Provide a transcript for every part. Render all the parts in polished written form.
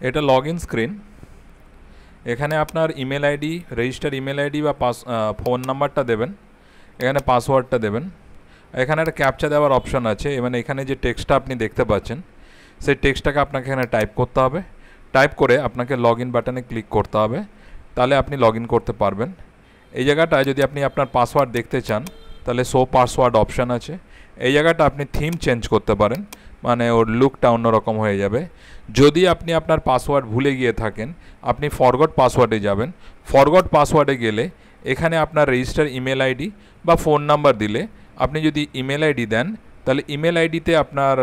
এটা log in screen. এখানে আপনার email ID, register email ID বা ফোন নাম্বারটা দেবেন, এখানে পাসওয়ার্ডটা দেবেন। এখানে একটা ক্যাপচা দেওয়ার অপশন আছে, মানে এখানে যে টেক্সটটা আপনি দেখতে পাচ্ছেন সেই টেক্সটটাকে আপনাকে এখানে টাইপ করতে হবে। টাইপ করে আপনাকে লগ ইন বাটনে ক্লিক করতে হবে, তাহলে আপনি লগ ইন করতে পারবেন। এই জায়গাটায় যদি আপনি আপনার পাসওয়ার্ড দেখতে চান তাহলে শো পাসওয়ার্ড অপশান আছে। এই জায়গাটা আপনি থিম চেঞ্জ করতে পারেন, মানে ওর লুকটা অন্যরকম হয়ে যাবে। যদি আপনি আপনার পাসওয়ার্ড ভুলে গিয়ে থাকেন, আপনি ফরগট পাসওয়ার্ডে যাবেন। ফরগট পাসওয়ার্ডে গেলে এখানে আপনার রেজিস্টার ইমেল আইডি বা ফোন নাম্বার দিলে, আপনি যদি ইমেল আইডি দেন তাহলে ইমেল আইডিতে আপনার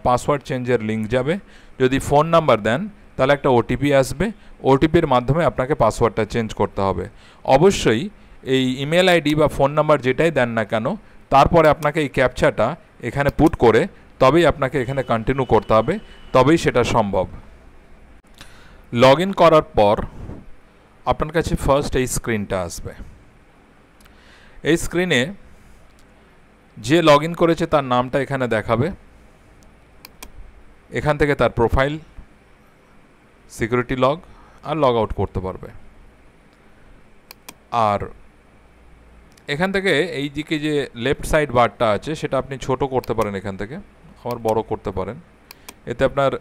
পাসওয়ার্ড চেঞ্জের লিঙ্ক যাবে। যদি ফোন নাম্বার দেন তাহলে একটা ওটিপি আসবে, ওটিপির মাধ্যমে আপনাকে পাসওয়ার্ডটা চেঞ্জ করতে হবে। অবশ্যই এই ইমেল আইডি বা ফোন নাম্বার যেটাই দেন না কেন, তারপরে আপনাকে এই ক্যাপচাটা এখানে পুট করে তবেই আপনাকে এখানে কন্টিনিউ করতে হবে, তবেই সেটা সম্ভব। লগ ইন করার পর আপনার কাছে ফার্স্ট এই স্ক্রিনটা আসবে। এই স্ক্রিনে যে লগ ইন করেছে তার নামটা এখানে দেখাবে। এখান থেকে তার প্রোফাইল, সিকিউরিটি লগ আর লগ আউট করতে পারবে। আর এখান থেকে এই দিকে যে লেফট সাইড বারটা আছে সেটা আপনি ছোট করতে পারেন, এখান থেকে আবার বড় করতে পারেন। এতে আপনার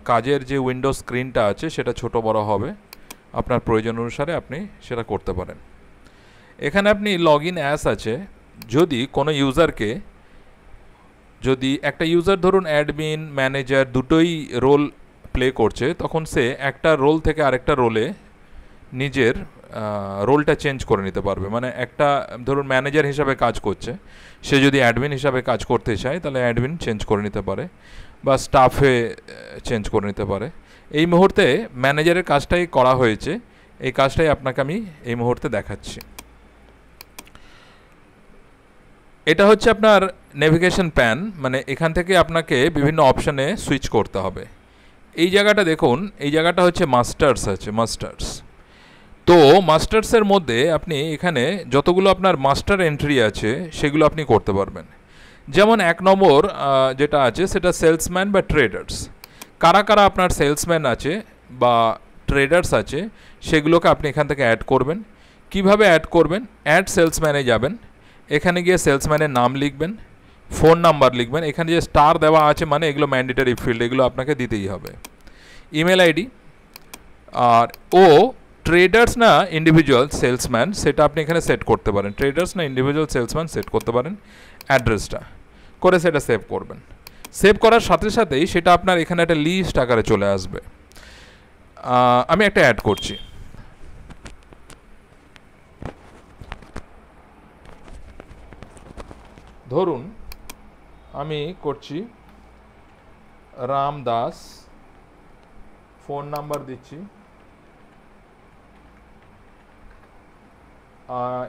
কাজের যে উইন্ডো স্ক্রিনটা আছে সেটা ছোট বড় হবে, আপনার প্রয়োজন অনুসারে আপনি সেটা করতে পারেন। এখানে আপনি লগ ইন অ্যাস আছে, যদি কোনো ইউজারকে, যদি একটা ইউজার ধরুন অ্যাডমিন ম্যানেজার দুটোই রোল প্লে করছে, তখন সে একটা রোল থেকে আরেকটা রোলে নিজের রোলটা চেঞ্জ করে নিতে পারবে। মানে একটা ধরুন ম্যানেজার হিসাবে কাজ করছে, সে যদি অ্যাডমিন হিসাবে কাজ করতে চায় তাহলে অ্যাডমিন চেঞ্জ করে নিতে পারে বা স্টাফে চেঞ্জ করে নিতে পারে। এই মুহূর্তে ম্যানেজারের কাজটাই করা হয়েছে, এই কাজটাই আপনাকে আমি এই মুহূর্তে দেখাচ্ছি। এটা হচ্ছে আপনার নেভিগেশন প্যান, মানে এখান থেকে আপনাকে বিভিন্ন অপশানে সুইচ করতে হবে। এই জায়গাটা দেখুন, এই জায়গাটা হচ্ছে মাস্টার্স আছে, মাস্টার্স। তো মাস্টার্সের মধ্যে আপনি এখানে যতগুলো আপনার মাস্টার এন্ট্রি আছে সেগুলো আপনি করতে পারবেন। যেমন 1 নম্বর যেটা আছে সেটা সেলসম্যান বা ট্রেডার্স। কারা কারা আপনার সেলসম্যান আছে বা ট্রেডার্স আছে সেগুলোকে আপনি এখান থেকে অ্যাড করবেন। কিভাবে অ্যাড করবেন? অ্যাড সেলসম্যানে যাবেন, এখানে গিয়ে সেলসম্যানের নাম লিখবেন, ফোন নাম্বার লিখবেন। এখানে যে স্টার দেওয়া আছে মানে এগুলো ম্যান্ডেটরি ফিল্ড, এগুলো আপনাকে দিতেই হবে। ইমেল আইডি আর ট্রেডার্স না ইন্ডিভিজুয়াল সেলসম্যান সেটা আপনি এখানে সেট করতে পারেন, ট্রেডার্স না ইন্ডিভিজুয়াল সেলসম্যান সেট করতে পারেন। অ্যাড্রেসটা করে সেটা সেভ করবেন। সেভ করার সাথে সাথেই সেটা আপনার এখানে একটা লিস্ট আকারে চলে আসবে। আমি একটা অ্যাড করছি, ধরুন আমি করছি রাম দাস, ফোন নাম্বার দিচ্ছি,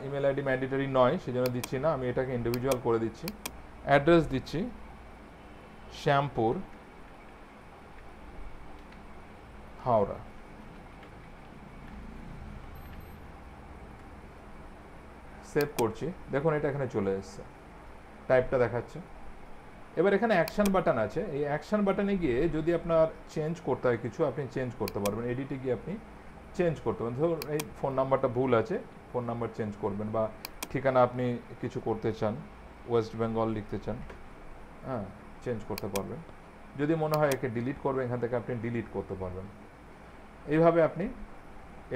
ইমেল আইডি ম্যান্ডেটরি নয় সেজন্য দিচ্ছি না, আমি এটাকে ইন্ডিভিজুয়াল করে দিচ্ছি। অ্যাড্রেস দিচ্ছি শ্যামপুর, হাওড়া। সেভ করছি, দেখুন এটা এখানে চলে এসছে, টাইপটা দেখাচ্ছে। এবার এখানে অ্যাকশন বাটন আছে, এই অ্যাকশন বাটনে গিয়ে যদি আপনার চেঞ্জ করতে হয় কিছু আপনি চেঞ্জ করতে পারবেন। এডিটে গিয়ে আপনি চেঞ্জ করতে পারবেন, ধরুন এই ফোন নাম্বারটা ভুল আছে, ফোন নাম্বার চেঞ্জ করবেন, বা ঠিকানা আপনি কিছু করতে চান, ওয়েস্ট বেঙ্গল লিখতে চান, হ্যাঁ চেঞ্জ করতে পারবেন। যদি মনে হয় একে ডিলিট করবেন এখান থেকে আপনি ডিলিট করতে পারবেন। এইভাবে আপনি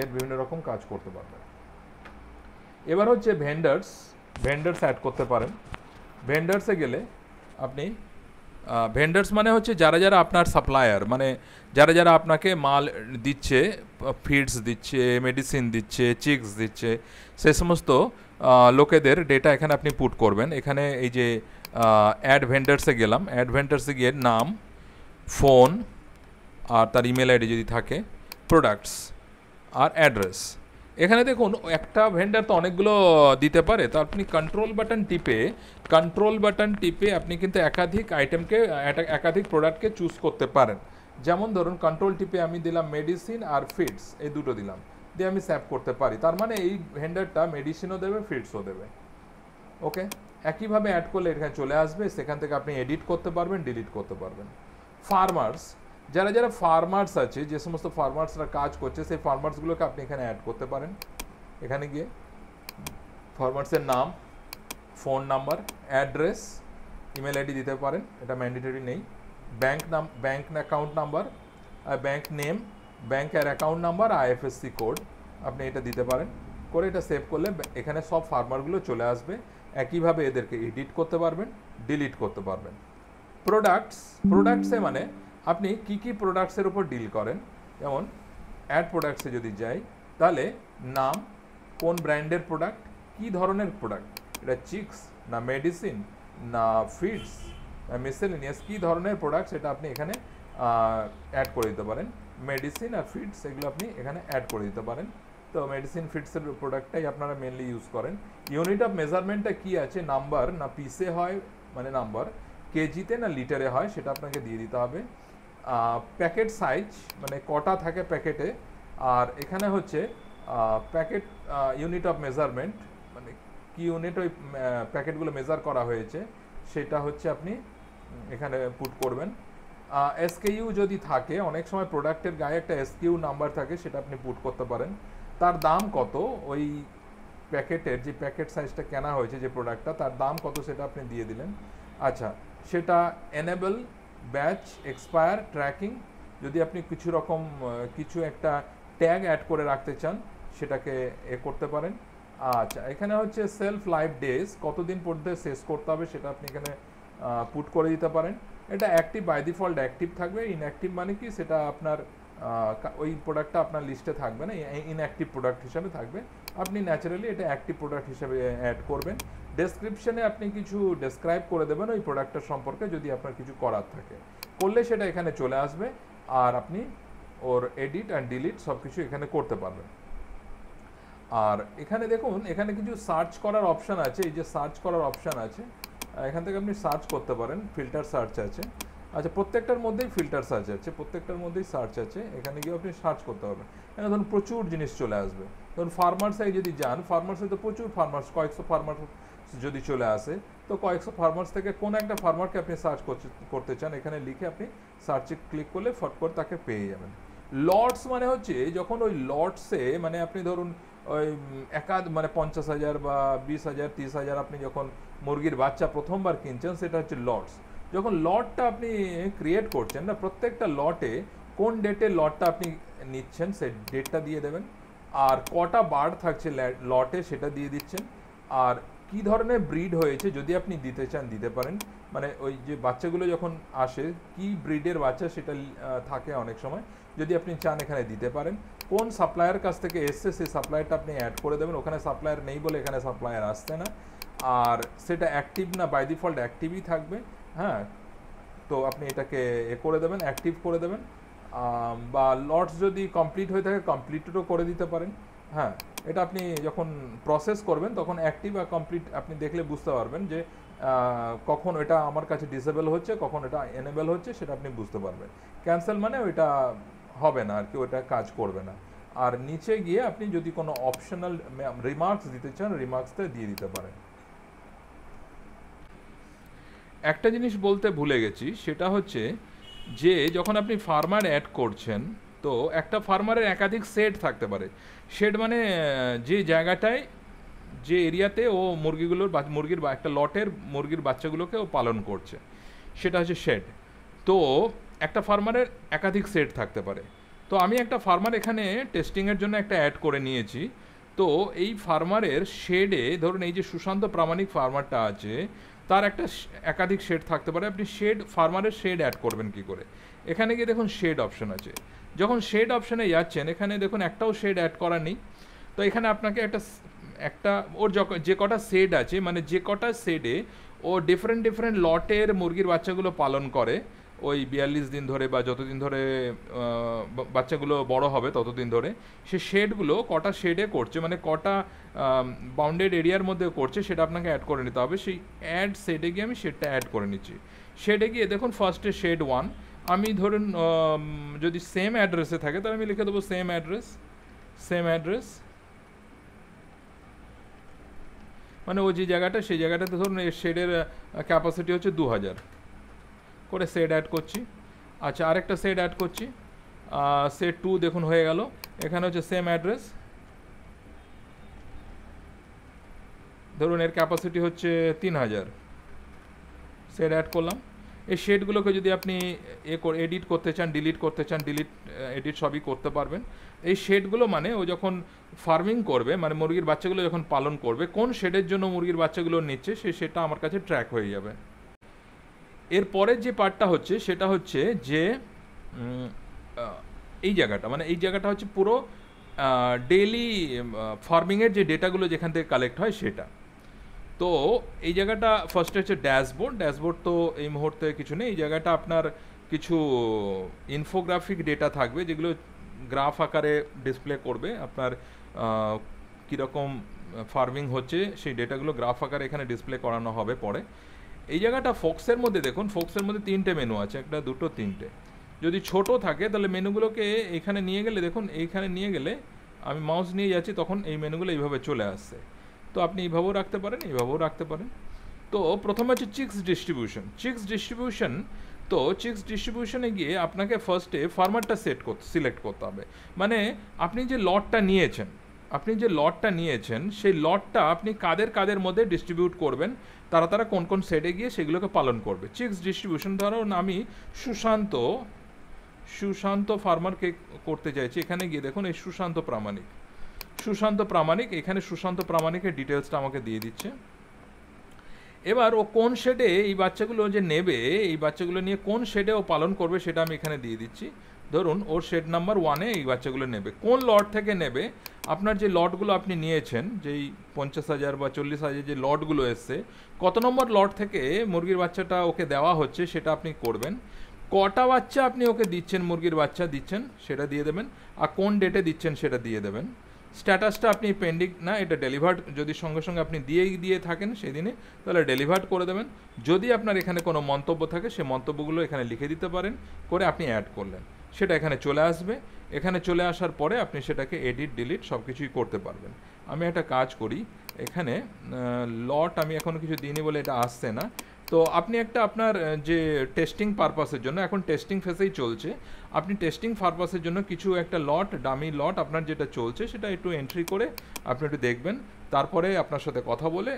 এর বিভিন্ন রকম কাজ করতে পারবেন। এবার হচ্ছে ভেন্ডার্স, ভেন্ডার্স অ্যাড করতে পারেন। ভেন্ডার্সে গেলে আপনি ভেন্ডার্স মানে হচ্ছে যারা যারা আপনার সাপ্লায়ার, মানে যারা যারা আপনাকে মাল দিচ্ছে, ফিডস দিচ্ছে, মেডিসিন দিচ্ছে, চিক্স দিচ্ছে, সে সমস্ত লোকেদের ডেটা এখানে আপনি পুট করবেন। এখানে এই যে অ্যাড ভেন্ডার্সে গেলাম, অ্যাড ভেন্ডার্সে গিয়ে নাম, ফোন আর তার ইমেল আইডি যদি থাকে, প্রোডাক্টস আর অ্যাড্রেস। এখানে দেখুন একটা ভেন্ডার তো অনেকগুলো দিতে পারে, তো আপনি কন্ট্রোল বাটন টিপে আপনি কিন্তু একাধিক আইটেমকে, একাধিক প্রোডাক্টকে চুজ করতে পারেন। যেমন ধরুন কন্ট্রোল টিপে আমি দিলাম মেডিসিন আর ফিডস, এই দুটো দিলাম, দিয়ে আমি সেভ করতে পারি। তার মানে এই ভেন্ডারটা মেডিসিনও দেবে, ফিডসও দেবে। ওকে, একইভাবে অ্যাড করলে এখানে চলে আসবে, সেখান থেকে আপনি এডিট করতে পারবেন, ডিলিট করতে পারবেন। যারা যারা ফার্মার্স আছে, যে সমস্ত ফার্মার্সরা কাজ করছে, সেই ফার্মার্সগুলোকে আপনি এখানে অ্যাড করতে পারেন। এখানে গিয়ে ফার্মার্সের নাম, phone number, address, email ID দিতে পারেন, এটা ম্যান্ডেটরি নেই। Bank account number, bank name, ব্যাংকের অ্যাকাউন্ট নাম্বার, আইএফএসসি কোড আপনি এটা দিতে পারেন। করে এটা সেভ করলে এখানে সব ফার্মারগুলো চলে আসবে। একইভাবে এদেরকে এডিট করতে পারবেন, ডিলিট করতে পারবেন। প্রোডাক্টসে মানে আপনি কি কি প্রোডাক্টসের উপর ডিল করেন, যেমন অ্যাড প্রোডাক্টসে যদি যাই তাহলে নাম, কোন ব্র্যান্ডের প্রোডাক্ট, কি ধরনের প্রোডাক্ট, এটা চিক্স না মেডিসিন না ফিডস না মিসেলেনিয়াস, কী ধরনের প্রোডাক্ট সেটা আপনি এখানে অ্যাড করে দিতে পারেন। মেডিসিন আর ফিডস এগুলো আপনি এখানে অ্যাড করে দিতে পারেন। তো মেডিসিন ফিডসের প্রোডাক্টটাই আপনারা মেনলি ইউজ করেন। ইউনিট অফ মেজারমেন্টটা কী আছে, নাম্বার না পিসে হয় মানে নাম্বার, কেজিতে না লিটারে হয় সেটা আপনাকে দিয়ে দিতে হবে। প্যাকেট সাইজ মানে কটা থাকে প্যাকেটে, আর এখানে হচ্ছে প্যাকেট ইউনিট অফ মেজারমেন্ট মানে কি ইউনিট ওই প্যাকেটগুলো মেজার করা হয়েছে সেটা হচ্ছে আপনি এখানে পুট করবেন। এসকেইউ যদি থাকে, অনেক সময় প্রোডাক্টের গায়ে একটা এসকেইউ নাম্বার থাকে, সেটা আপনি পুট করতে পারেন। তার দাম কত, ওই প্যাকেটের যে প্যাকেট সাইজটা কেনা হয়েছে যে প্রোডাক্টটা, তার দাম কত সেটা আপনি দিয়ে দিলেন। আচ্ছা, সেটা এনেবল, ব্যাচ, এক্সপায়ার, ট্র্যাকিং, যদি আপনি কিছু একটা ট্যাগ অ্যাড করে রাখতে চান সেটাকে করতে পারেন। আচ্ছা, এখানে হচ্ছে সেলফ লাইফ ডেজ, কতদিন পর্যন্ত শেষ করতে হবে সেটা আপনি এখানে পুট করে দিতে পারেন। এটা অ্যাক্টিভ, বাই ডিফল্ট অ্যাক্টিভ থাকবে। ইনঅ্যাক্টিভ মানে কি, সেটা আপনার ওই প্রোডাক্টটা আপনার লিস্টে থাকবে না, ইনঅ্যাক্টিভ প্রোডাক্ট হিসাবে থাকবে। আপনি ন্যাচারালি এটা অ্যাক্টিভ প্রোডাক্ট হিসাবে অ্যাড করবেন। ডেসক্রিপশনে আপনি কিছু ডেসক্রাইব করে দেবেন ওই প্রোডাক্টটার সম্পর্কে, যদি আপনার কিছু করার থাকে, করলে সেটা এখানে চলে আসবে। আর আপনি ওর এডিট অ্যান্ড ডিলিট সব কিছু এখানে করতে পারবেন। আর এখানে দেখুন, এখানে কিছু সার্চ করার অপশান আছে। এই যে সার্চ করার অপশান আছে, এখান থেকে আপনি সার্চ করতে পারেন। ফিল্টার সার্চ আছে। আচ্ছা, প্রত্যেকটার মধ্যেই ফিল্টার সার্চ আছে, প্রত্যেকটার মধ্যেই সার্চ আছে। এখানে গিয়ে আপনি সার্চ করতে পারবেন। এখানে ধরুন প্রচুর জিনিস চলে আসবে। ধরুন ফার্মার্সে যদি যান, ফার্মার্সে তো প্রচুর ফার্মার্স, কয়েকশো ফার্মার্স যদি চলে আসে, তো কয়েকশো ফার্মার্স থেকে কোন একটা ফার্মারকে আপনি সার্চ করতে চান, এখানে লিখে আপনি সার্চে ক্লিক করলে ফট করে তাকে পেয়ে যাবেন। লটস মানে হচ্ছে যখন ওই লটসে মানে আপনি ধরুন ওই মানে 50,000 বা 20,000 30,000 আপনি যখন মুরগির বাচ্চা প্রথমবার কিনছেন, সেটা হচ্ছে লটস। যখন লটটা আপনি ক্রিয়েট করছেন না, প্রত্যেকটা লটে কোন ডেটে লটটা আপনি নিচ্ছেন সেই ডেটটা দিয়ে দেবেন। আর কটা বার্ড থাকছে লটে সেটা দিয়ে দিচ্ছেন। আর কি ধরনের ব্রিড হয়েছে যদি আপনি দিতে চান দিতে পারেন, মানে ওই যে বাচ্চাগুলো যখন আসে কি ব্রিডের বাচ্চা সেটা থাকে অনেক সময়, যদি আপনি চান এখানে দিতে পারেন। কোন সাপ্লায়ার কাছ থেকে এসছে সেই সাপ্লায়ারটা আপনি অ্যাড করে দেবেন। ওখানে সাপ্লায়ার নেই বলে এখানে সাপ্লায়ার আসছে না। আর সেটা অ্যাক্টিভ না, বাই ডিফল্ট অ্যাক্টিভই থাকবে। হ্যাঁ, তো আপনি এটাকে করে দেবেন, অ্যাক্টিভ করে দেবেন। বা লটস যদি কমপ্লিট হয়ে থাকে, কমপ্লিটেডও করে দিতে পারেন। হ্যাঁ, এটা আপনি যখন প্রসেস করবেন তখন অ্যাক্টিভ আর কমপ্লিট আপনি দেখলে বুঝতে পারবেন যে কখন এটা আমার কাছে ডিসেবল হচ্ছে, কখন এটা এনেবল হচ্ছে, সেটা আপনি বুঝতে পারবেন। ক্যান্সেল মানে ওইটা হবে না আর কি, ওইটা কাজ করবে না। আর নিচে গিয়ে আপনি যদি কোনো অপশনাল রিমার্কস দিতে চান, রিমার্কসটা দিয়ে দিতে পারেন। একটা জিনিস বলতে ভুলে গেছি, সেটা হচ্ছে যে যখন আপনি ফার্মার অ্যাড করছেন, তো একটা ফার্মারের একাধিক শেড থাকতে পারে। শেড মানে যে জায়গাটায়, যে এরিয়াতে ও মুরগির একটা লটের মুরগির বাচ্চাগুলোকে ও পালন করছে, সেটা হচ্ছে শেড। তো একটা ফার্মারের একাধিক শেড থাকতে পারে। তো আমি একটা ফার্মার এখানে টেস্টিংয়ের জন্য একটা অ্যাড করে নিয়েছি। তো এই ফার্মারের শেডে ধরুন এই যে সুশান্ত প্রামাণিক ফার্মারটা আছে, তার একটা একাধিক শেড থাকতে পারে। আপনি ফার্মারের শেড অ্যাড করবেন কি করে, এখানে গিয়ে দেখুন শেড অপশন আছে। যখন শেড অপশনে যাচ্ছেন, এখানে দেখুন একটাও শেড অ্যাড করা নেই। তো এখানে আপনাকে একটা ওর যে কটা শেড আছে, মানে যে কটা শেডে ও ডিফারেন্ট লটের মুরগির বাচ্চাগুলো পালন করে, ওই 42 দিন ধরে বা যতদিন ধরে বাচ্চাগুলো বড় হবে ততদিন ধরে, সে শেডগুলো কটা শেডে করছে, মানে কটা বাউন্ডেড এরিয়ার মধ্যে করছে, সেটা আপনাকে অ্যাড করে নিতে হবে। সেই অ্যাড শেডে গিয়ে আমি শেডটা অ্যাড করে নিচ্ছি। শেডে গিয়ে দেখুন ফার্স্টে শেড 1, আমি ধরুন যদি সেম অ্যাড্রেসে থাকে তাহলে আমি লিখে দেবো সেম অ্যাড্রেস, মানে ও যে জায়গাটা, সেই জায়গাটাতে ধরুন এর শেডের ক্যাপাসিটি হচ্ছে 2000 করে শেড অ্যাড করছি। আচ্ছা, আরেকটা সেট অ্যাড করছি, সেট 2 দেখুন হয়ে গেল। এখানে হচ্ছে সেম অ্যাড্রেস, ধরুন এর ক্যাপাসিটি হচ্ছে 3000, সেট অ্যাড করলাম। এই শেডগুলোকে যদি আপনি এডিট করতে চান, ডিলিট করতে চান, ডিলিট এডিট সবই করতে পারবেন। এই শেডগুলো মানে ও যখন ফার্মিং করবে, মানে মুরগির বাচ্চাগুলো যখন পালন করবে, কোন শেডের জন্য মুরগির বাচ্চাগুলো নিচ্ছে সেটা আমার কাছে ট্র্যাক হয়ে যাবে। এরপরের যে পার্টটা হচ্ছে সেটা হচ্ছে যে এই জায়গাটা, মানে এই জায়গাটা হচ্ছে পুরো ডেইলি ফার্মিংয়ের যে ডেটাগুলো যেখান থেকে কালেক্ট হয় সেটা। তো এই জায়গাটা ফার্স্টে হচ্ছে ড্যাশবোর্ড। ড্যাশবোর্ড তো এই মুহূর্তে কিছু নেই, এই জায়গাটা আপনার কিছু ইনফোগ্রাফিক ডেটা থাকবে যেগুলো গ্রাফ আকারে ডিসপ্লে করবে আপনার কীরকম ফার্মিং হচ্ছে, সেই ডেটাগুলো গ্রাফ আকারে এখানে ডিসপ্লে করানো হবে পরে। এই জায়গাটা ফোক্সের মধ্যে দেখুন, ফোক্সের মধ্যে 3টে মেনু আছে, একটা, দুটো, 3টে। যদি ছোট থাকে তাহলে মেনুগুলোকে এইখানে নিয়ে গেলে, দেখুন এইখানে নিয়ে গেলে আমি মাউস নিয়ে যাচ্ছি, তখন এই মেনুগুলো এইভাবে চলে আসছে। তো আপনি এইভাবেও রাখতে পারেন, এইভাবেও রাখতে পারেন। তো প্রথমে হচ্ছে চিক্স ডিস্ট্রিবিউশন। তো চিক্স ডিস্ট্রিবিউশনে গিয়ে আপনাকে ফার্স্টে ফার্মারটা সিলেক্ট করতে হবে। মানে আপনি যে লটটা নিয়েছেন সেই লটটা আপনি কাদের মধ্যে ডিস্ট্রিবিউট করবেন, তারা কোন কোন সেটে গিয়ে সেগুলোকে পালন করবে। চিক্স ডিস্ট্রিবিউশন ধরুন আমি সুশান্ত ফার্মারকে করতে চাইছি। এখানে গিয়ে দেখুন এই সুশান্ত প্রামাণিক, এখানে সুশান্ত প্রামাণিকের ডিটেলসটা আমাকে দিয়ে দিচ্ছে। এবার ও কোন শেডে এই বাচ্চাগুলো যে নেবে, এই বাচ্চাগুলো নিয়ে কোন শেডে ও পালন করবে সেটা আমি এখানে দিয়ে দিচ্ছি। ধরুন ওর শেড নাম্বার 1-এ এই বাচ্চাগুলো নেবে। কোন লট থেকে নেবে, আপনার যে লটগুলো আপনি নিয়েছেন, যেই 50,000 বা 40,000 যে লটগুলো এসছে, কত নম্বর লট থেকে মুরগির বাচ্চাটা ওকে দেওয়া হচ্ছে সেটা আপনি করবেন। কটা বাচ্চা আপনি ওকে দিচ্ছেন, মুরগির বাচ্চা দিচ্ছেন সেটা দিয়ে দেবেন, আর কোন ডেটে দিচ্ছেন সেটা দিয়ে দেবেন। স্ট্যাটাসটা আপনি পেন্ডিং না, এটা ডেলিভার্ড যদি সঙ্গে সঙ্গে আপনি দিয়ে থাকেন সেদিনে, তাহলে ডেলিভার্ড করে দেবেন। যদি আপনার এখানে কোনো মন্তব্য থাকে সেই মন্তব্যগুলো এখানে লিখে দিতে পারেন, করে আপনি অ্যাড করলেন, সেটা এখানে চলে আসবে। এখানে চলে আসার পরে আপনি সেটাকে এডিট ডিলিট সব কিছুই করতে পারবেন। আমি একটা কাজ করি, এখানে লট আমি এখনও কিছু দিইনি বলে এটা আসছে না। তো আপনি একটা আপনার যে টেস্টিং পারপাসের জন্য, এখন টেস্টিং ফেসেই চলছে, আপনি টেস্টিং পারপাসের জন্য কিছু একটা ডামি লট আপনার যেটা চলছে সেটা একটু এন্ট্রি করে আপনি একটু দেখবেন। তারপরে আপনার সাথে কথা বলে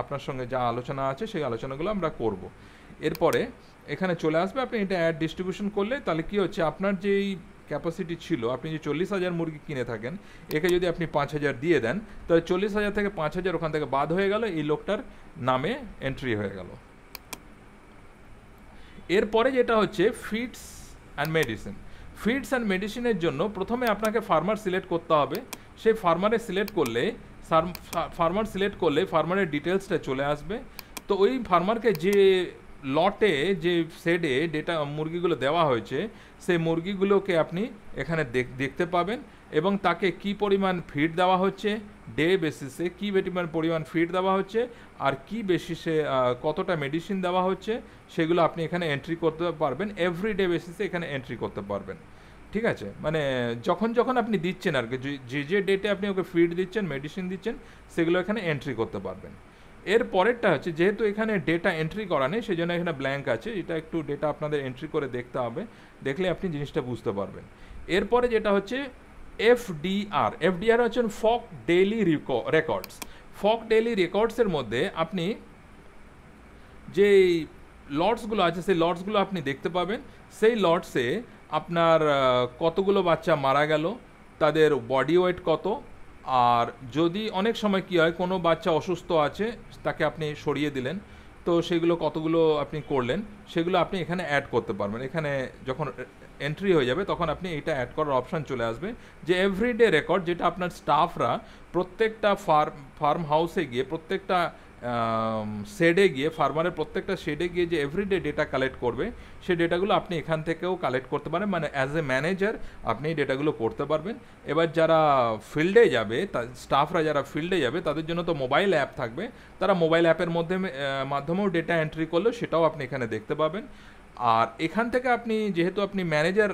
আপনার সঙ্গে যা আলোচনা আছে সেই আলোচনাগুলো আমরা করব। এরপরে এখানে চলে আসবে, আপনি এটা অ্যাড ডিস্ট্রিবিউশন করলে তাহলে কী হচ্ছে, আপনার যেই ক্যাপাসিটি ছিল, আপনি যে 40,000 মুরগি কিনে থাকেন, একে যদি আপনি 5,000 দিয়ে দেন, তাহলে 40,000 থেকে 5,000 ওখান থেকে বাদ হয়ে গেল, এই লোকটার নামে এন্ট্রি হয়ে গেল। এরপরে যেটা হচ্ছে ফিডস অ্যান্ড মেডিসিনের জন্য প্রথমে আপনাকে ফার্মার সিলেক্ট করতে হবে। সেই ফার্মারে সিলেক্ট করলে ফার্মারের ডিটেলসটা চলে আসবে। তো ওই ফার্মারকে যে লটে যে শেডে ডেটা মুরগিগুলো দেওয়া হয়েছে সেই মুরগিগুলোকে আপনি এখানে দেখতে পাবেন, এবং তাকে কি পরিমাণ ফিড দেওয়া হচ্ছে, ডে বেসিসে কী পরিমাণ ফিড দেওয়া হচ্ছে, আর কি বেসিসে কতটা মেডিসিন দেওয়া হচ্ছে, সেগুলো আপনি এখানে এন্ট্রি করতে পারবেন। এভরিডে বেসিসে এখানে এন্ট্রি করতে পারবেন। ঠিক আছে, মানে যখন আপনি দিচ্ছেন আর কি, যে ডেটে আপনি ওকে ফিড দিচ্ছেন, মেডিসিন দিচ্ছেন, সেগুলো এখানে এন্ট্রি করতে পারবেন। এর পরেরটা হচ্ছে, যেহেতু এখানে ডেটা এন্ট্রি করা নেই সেই জন্য এখানে ব্ল্যাঙ্ক আছে, এটা একটু ডেটা আপনাদের এন্ট্রি করে দেখতে হবে, দেখলে আপনি জিনিসটা বুঝতে পারবেন। এরপরে যেটা হচ্ছে এফডিআর হচ্ছেন ফক ডেইলি রেকর্ডসের মধ্যে আপনি যে লটসগুলো আছে সেই লটসগুলো আপনি দেখতে পাবেন। সেই লটসে আপনার কতগুলো বাচ্চা মারা গেল, তাদের বডি ওয়েট কত, আর যদি অনেক সময় কী হয় কোনো বাচ্চা অসুস্থ আছে তাকে আপনি সরিয়ে দিলেন, তো সেগুলো কতগুলো আপনি করলেন সেগুলো আপনি এখানে অ্যাড করতে পারবেন। এখানে যখন এন্ট্রি হয়ে যাবে তখন আপনি এটা অ্যাড করার অপশান চলে আসবে, যে এভরিডে রেকর্ড, যেটা আপনার স্টাফরা প্রত্যেকটা ফার্ম হাউসে গিয়ে, প্রত্যেকটা শেডে গিয়ে, ফার্মারের প্রত্যেকটা শেডে গিয়ে যে এভরিডে ডেটা কালেক্ট করবে, সেই ডেটাগুলো আপনি এখান থেকেও কালেক্ট করতে পারেন। মানে অ্যাজ এ ম্যানেজার আপনি এই ডেটাগুলো করতে পারবেন। এবার যারা ফিল্ডে যাবে, স্টাফরা যারা ফিল্ডে যাবে, তাদের জন্য তো মোবাইল অ্যাপ থাকবে, তারা মোবাইল অ্যাপের মাধ্যমেও ডেটা এন্ট্রি করলেও সেটাও আপনি এখানে দেখতে পাবেন। আর এখান থেকে আপনি, যেহেতু আপনি ম্যানেজার,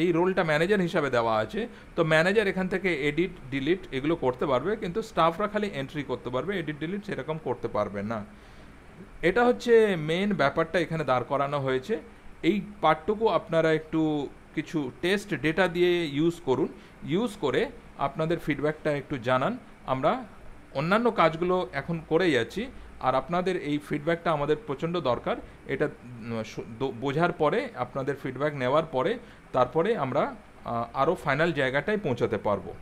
এই রোলটা ম্যানেজার হিসাবে দেওয়া আছে, তো ম্যানেজার এখান থেকে এডিট ডিলিট এগুলো করতে পারবে, কিন্তু স্টাফরা খালি এন্ট্রি করতে পারবে, এডিট ডিলিট সেরকম করতে পারবে না। এটা হচ্ছে মেইন ব্যাপারটা এখানে দাঁড় করানো হয়েছে। এই পার্টটুকু আপনারা একটু কিছু টেস্ট ডেটা দিয়ে ইউজ করুন, ইউজ করে আপনাদের ফিডব্যাকটা একটু জানান। আমরা অন্যান্য কাজগুলো এখন করে যাচ্ছি, আর আপনাদের এই ফিডব্যাকটা আমাদের প্রচণ্ড দরকার। এটা বোঝার পরে, আপনাদের ফিডব্যাক নেওয়ার পরে, তারপরে আমরা আরও ফাইনাল জায়গাটায় পৌঁছাতে পারবো।